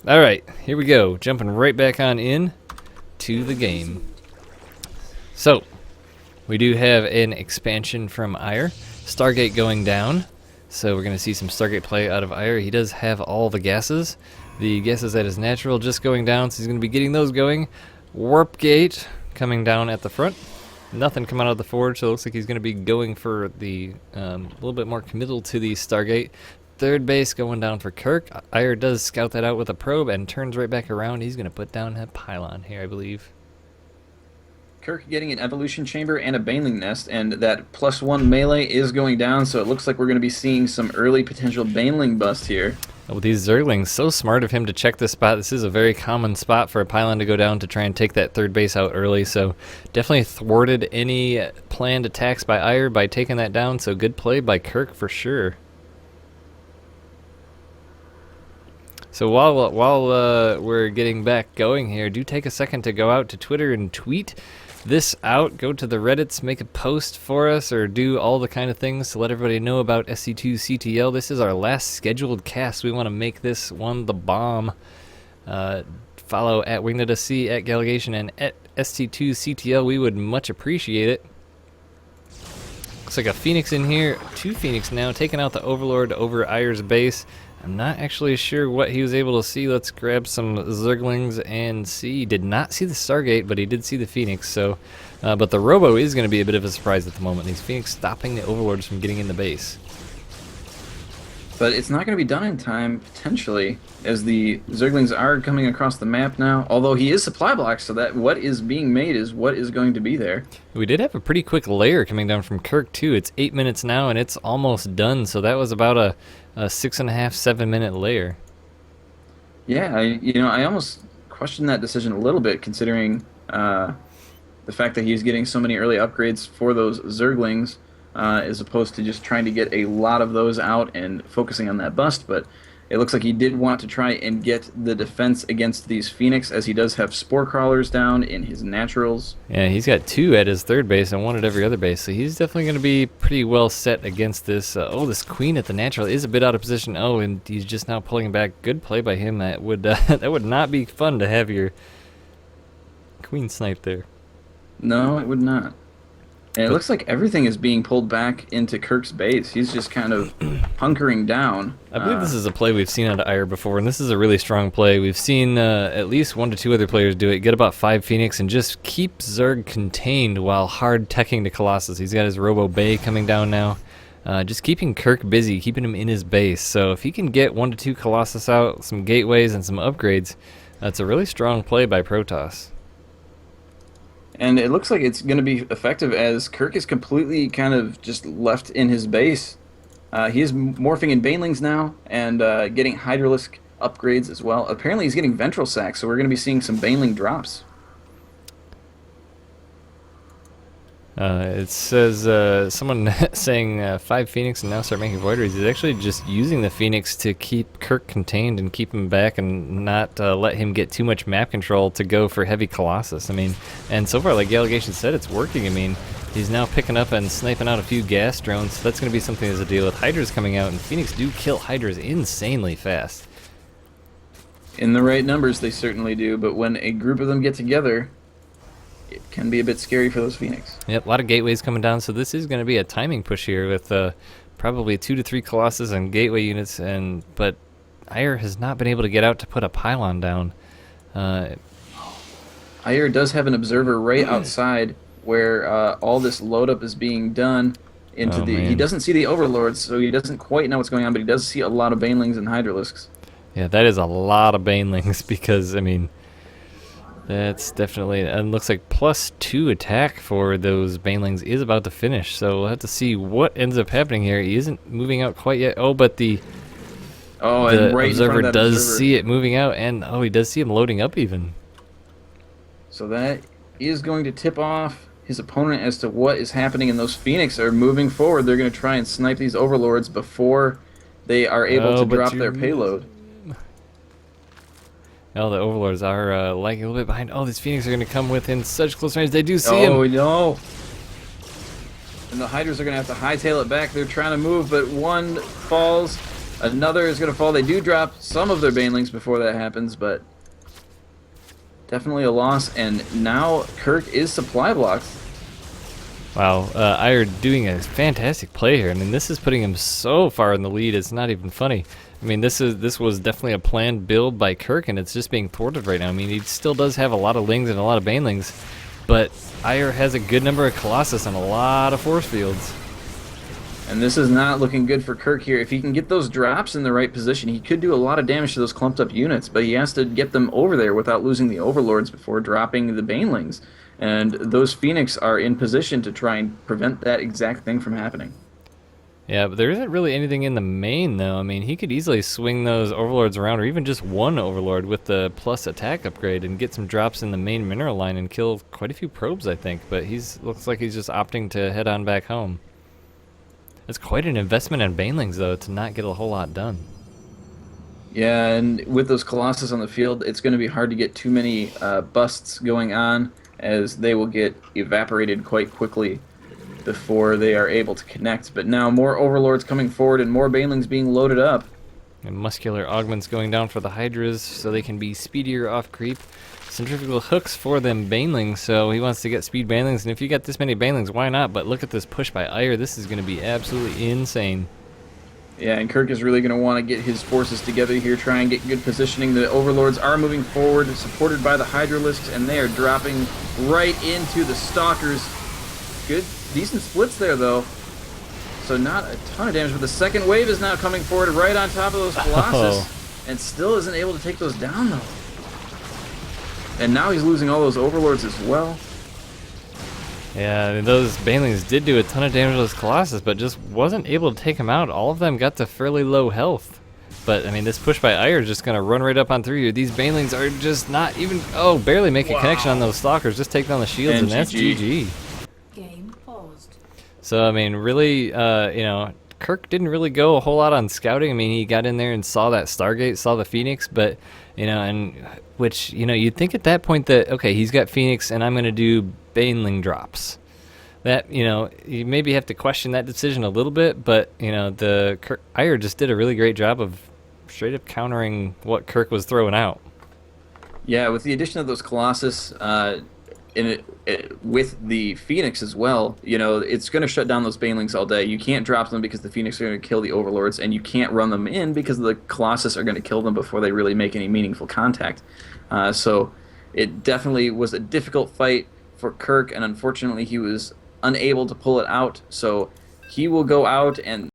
Alright, here we go. Jumping right back on in to the game. So, we do have an expansion from Ire. Stargate going down. So we're going to see some Stargate play out of Ire. He does have all the gases. The gases at his natural just going down, so he's going to be getting those going. Warp Gate coming down at the front. Nothing coming out of the forge, so it looks like he's going to be going for the little bit more committal to the Stargate. Third base going down for Kirk. Ire does scout that out with a probe and turns right back around. He's going to put down a pylon here, I believe. Kirk getting an evolution chamber and a baneling nest, and that +1 melee is going down, so it looks like we're going to be seeing some early potential baneling bust here. With these Zerglings, so smart of him to check this spot. This is a very common spot for a pylon to go down to try and take that third base out early, so definitely thwarted any planned attacks by Ire by taking that down, so good play by Kirk for sure. So while we're getting back going here, do take a second to go out to Twitter and tweet this out. Go to the Reddits, make a post for us, or do all the kind of things to let everybody know about SC2CTL. This is our last scheduled cast. We want to make this one the bomb. Follow at WingNetSC, at Gallegation, and at SC2CTL. We would much appreciate it. Looks like a Phoenix in here. 2 Phoenix now, taking out the Overlord over Ire's base. I'm not actually sure what he was able to see. Let's grab some Zerglings and see. He did not see the Stargate, but he did see the Phoenix. So, but the Robo is going to be a bit of a surprise at the moment. These Phoenix stopping the Overlords from getting in the base. But it's not going to be done in time, potentially, as the Zerglings are coming across the map now. Although he is supply blocked, so that what is being made is what is going to be there. We did have a pretty quick layer coming down from Kirk, too. It's 8 minutes now, and it's almost done. So that was about a 6.5, 7 minute layer. Yeah, I almost questioned that decision a little bit, considering the fact that he's getting so many early upgrades for those Zerglings, as opposed to just trying to get a lot of those out and focusing on that bust. But it looks like he did want to try and get the defense against these Phoenix, as he does have Spore Crawlers down in his naturals. Yeah, he's got 2 at his third base and 1 at every other base, so he's definitely going to be pretty well set against this. Oh, this Queen at the natural is a bit out of position. Oh, and he's just now pulling back. Good play by him. That would that would not be fun to have your Queen snipe there. No, it would not. And it looks like everything is being pulled back into Kirk's base. He's just kind of hunkering down. I believe this is a play we've seen out of Ire before, and this is a really strong play. We've seen at least 1 to 2 other players do it. Get about 5 Phoenix and just keep Zerg contained while hard teching to Colossus. He's got his Robo Bay coming down now. Just keeping Kirk busy, keeping him in his base. So if he can get 1 to 2 Colossus out, some gateways, and some upgrades, that's a really strong play by Protoss. And it looks like it's going to be effective, as Kirk is completely kind of just left in his base. He is morphing in Banelings now and getting Hydralisk upgrades as well. Apparently he's getting Ventral Sac, so we're going to be seeing some Baneling drops. It says someone saying 5 Phoenix and now start making Voideries. He's actually just using the Phoenix to keep Kirk contained and keep him back and not let him get too much map control to go for heavy Colossus. I mean, and so far, like Gallegation said, it's working. I mean, he's now picking up and sniping out a few gas drones. So that's going to be something as a deal with Hydras coming out, and Phoenix do kill Hydras insanely fast. In the right numbers, they certainly do, but when a group of them get together, it can be a bit scary for those Phoenix. Yep, a lot of gateways coming down, so this is going to be a timing push here with probably 2 to 3 Colossus and gateway units, but Ire has not been able to get out to put a pylon down. Ire does have an observer right outside where all this load up is being done into the... Man. He doesn't see the Overlords, so he doesn't quite know what's going on, but he does see a lot of Banelings and Hydralisks. Yeah, that is a lot of Banelings because, I mean... That's definitely, and looks like +2 attack for those Banelings is about to finish, so we'll have to see what ends up happening here. He isn't moving out quite yet. Oh, but the and right observer does see it moving out, and oh, he does see him loading up even. So that is going to tip off his opponent as to what is happening, and those Phoenix are moving forward. They're going to try and snipe these Overlords before they are able to drop their payload. Oh, the Overlords are lagging a little bit behind. Oh, these Phoenix are going to come within such close range. They do see him. Oh, no. And the Hydras are going to have to hightail it back. They're trying to move, but one falls. Another is going to fall. They do drop some of their banelings before that happens, but definitely a loss. And now Kirk is supply blocked. Wow, Iyer doing a fantastic play here. I mean, this is putting him so far in the lead, it's not even funny. I mean, this was definitely a planned build by Kirk, and it's just being thwarted right now. I mean, he still does have a lot of lings and a lot of banelings, but Iyer has a good number of Colossus and a lot of force fields. And this is not looking good for Kirk here. If he can get those drops in the right position, he could do a lot of damage to those clumped up units, but he has to get them over there without losing the Overlords before dropping the Banelings. And those Phoenix are in position to try and prevent that exact thing from happening. Yeah, but there isn't really anything in the main, though. I mean, he could easily swing those Overlords around, or even just one Overlord with the plus attack upgrade and get some drops in the main mineral line and kill quite a few probes, I think. But looks like he's just opting to head on back home. It's quite an investment in Banelings, though, to not get a whole lot done. Yeah, and with those Colossus on the field, it's going to be hard to get too many busts going on, as they will get evaporated quite quickly before they are able to connect. But now more Overlords coming forward and more Banelings being loaded up. And muscular augments going down for the Hydras so they can be speedier off creep. Centrifugal hooks for them Banelings, so he wants to get speed Banelings, and if you got this many Banelings, why not? But look at this push by Iyer. This is going to be absolutely insane. Yeah, and Kirk is really going to want to get his forces together here, try and get good positioning. The Overlords are moving forward, supported by the Hydralisks, and they are dropping right into the Stalkers. Good, decent splits there, though. So not a ton of damage, but the second wave is now coming forward right on top of those Colossus, and still isn't able to take those down, though. And now he's losing all those Overlords as well. Yeah, I mean, those Banelings did do a ton of damage to those Colossus, but just wasn't able to take them out. All of them got to fairly low health. But, I mean, this push by Iyer is just going to run right up on through you. These Banelings are just not even... Oh, barely make a connection on those Stalkers. Just take down the shields, and that's GG. Game paused. So, I mean, really, you know, Kirk didn't really go a whole lot on scouting. I mean, he got in there and saw that Stargate, saw the Phoenix, but, you know, and which, you know, you'd think at that point that, okay, he's got Phoenix and I'm going to do Baneling drops. That, you know, you maybe have to question that decision a little bit, but, you know, Iyer just did a really great job of straight up countering what Kirk was throwing out. Yeah, with the addition of those Colossus, with the Phoenix as well, you know, it's going to shut down those Banelings all day. You can't drop them because the Phoenix are going to kill the Overlords, and you can't run them in because the Colossus are going to kill them before they really make any meaningful contact. So it definitely was a difficult fight for Kirk, and unfortunately he was unable to pull it out. So he will go out and